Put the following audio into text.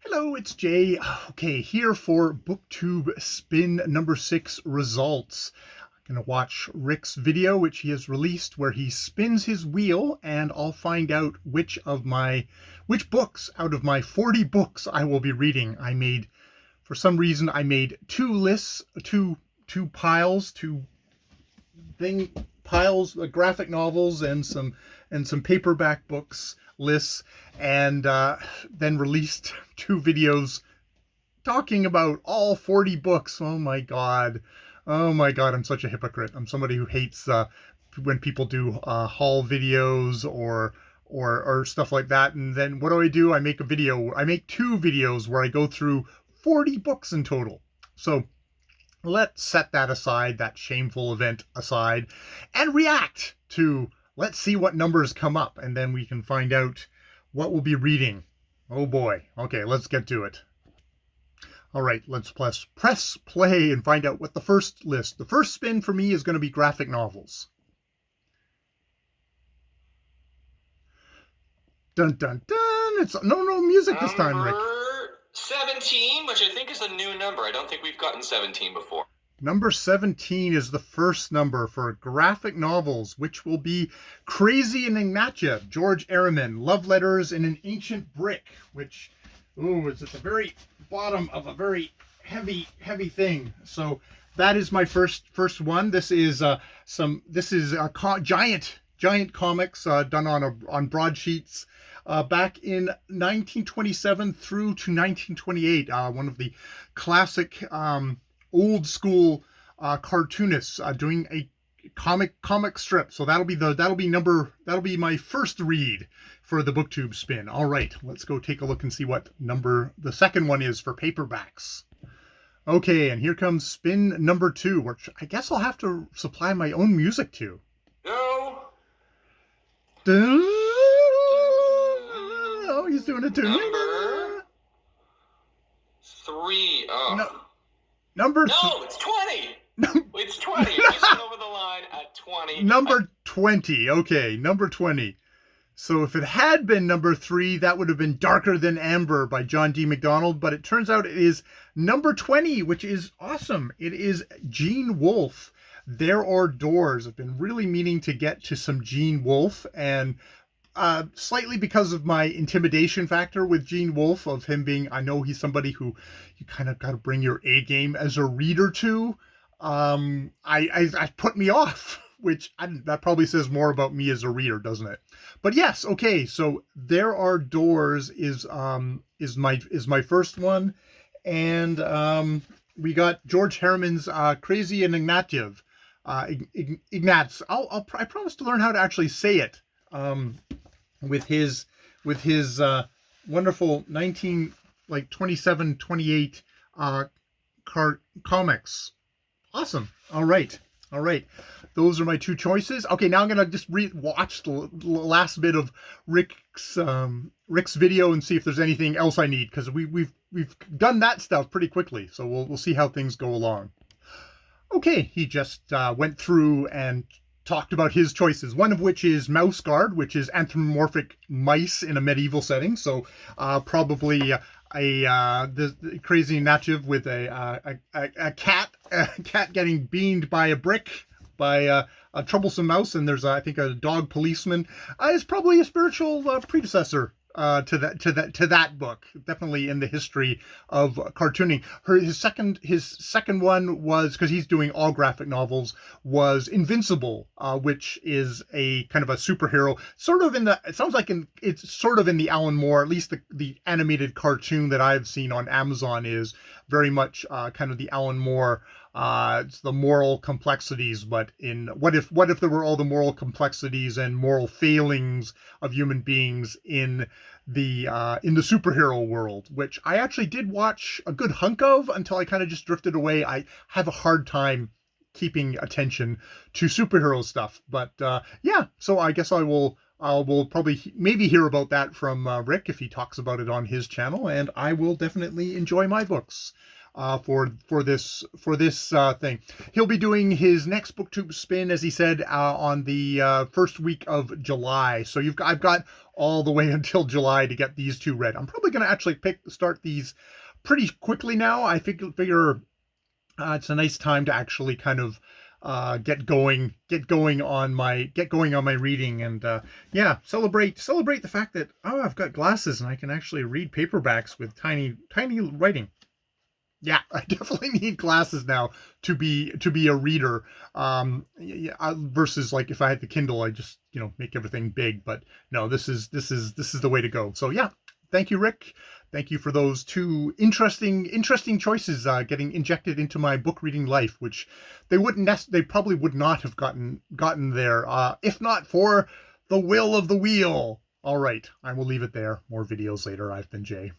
Hello, it's Jay. Okay, here for Booktube Spin number 6 results. I'm going to watch Rick's video, which he has released, where he spins his wheel, and I'll find out which books out of my 40 books I will be reading. For some reason, I made two lists, two piles, piles, graphic novels and some paperback books lists, and then released two videos talking about all 40 books. Oh my god, I'm such a hypocrite. I'm somebody who hates when people do haul videos or stuff like that. And then what do? I make two videos where I go through 40 books in total. So let's set that aside, that shameful event aside, and react to, let's see what numbers come up, and then we can find out what we'll be reading. Oh boy. Okay, let's get to it. All right, let's press play and find out what the first spin for me is going to be graphic novels. Dun dun dun! It's no music this time, Rick. 17, which I think is a new number. I don't think we've gotten 17 before. Number 17 is the first number for graphic novels, which will be Krazy and Ignatz, George Herriman, Love Letters in an Ancient Brick, which, is at the very bottom of a very heavy thing. So that is my first one. This is giant comics done on broadsheets. Back in 1927 through to 1928, one of the classic old school cartoonists doing a comic strip. So that'll be my first read for the Booktube Spin. All right, let's go take a look and see what number the second one is for paperbacks. Okay, and here comes spin number 2, which I guess I'll have to supply my own music to. Go. Oh, he's doing it too. Number 3. Oh. No. No, it's 20. It's 20. You're missing over the line at 20. Number 20. Okay, number 20. So if it had been number 3, that would have been Darker Than Amber by John D. MacDonald, but it turns out it is number 20, which is awesome. It is Gene Wolfe, There Are Doors. I've been really meaning to get to some Gene Wolfe, and slightly because of my intimidation factor with Gene Wolfe, of him being, I know he's somebody who you kind of got to bring your A game as a reader to. I put me off, which that probably says more about me as a reader, doesn't it? But yes, okay. So There Are Doors is my first one, and we got George Herriman's Krazy and Ignatz. Ignatz. I promise to learn how to actually say it. With his wonderful 27, 28 comics. Awesome. All right. Those are my two choices. Okay, now I'm gonna just watch the last bit of Rick's video and see if there's anything else I need, because we've done that stuff pretty quickly. So we'll see how things go along. Okay, he just went through and talked about his choices, one of which is Mouse Guard, which is anthropomorphic mice in a medieval setting. So probably the Krazy Ignatz with a cat getting beamed by a brick by a troublesome mouse, and there's I think a dog policeman. Is probably a spiritual predecessor to that book, definitely in the history of cartooning. His second one was, because he's doing all graphic novels, was Invincible, which is a kind of a superhero, it's sort of in the Alan Moore, at least the animated cartoon that I've seen on Amazon is very much kind of the Alan Moore. It's the moral complexities, but in what if there were all the moral complexities and moral failings of human beings in the superhero world, which I actually did watch a good hunk of until I kind of just drifted away. I have a hard time keeping attention to superhero stuff, but yeah. So I guess I will probably maybe hear about that from Rick if he talks about it on his channel, and I will definitely enjoy my books. for this thing. He'll be doing his next Booktube Spin, as he said, on the first week of July. So I've got all the way until July to get these two read. I'm probably going to actually start these pretty quickly now. I figure it's a nice time to actually kind of get going on my reading, and yeah, celebrate the fact that I've got glasses and I can actually read paperbacks with tiny writing. Yeah, I definitely need glasses now to be a reader. Versus like if I had the Kindle, I just make everything big. But no, this is the way to go. So yeah, thank you, Rick. Thank you for those two interesting choices getting injected into my book reading life, which they probably would not have gotten there if not for the will of the wheel. All right, I will leave it there. More videos later. I've been Jay.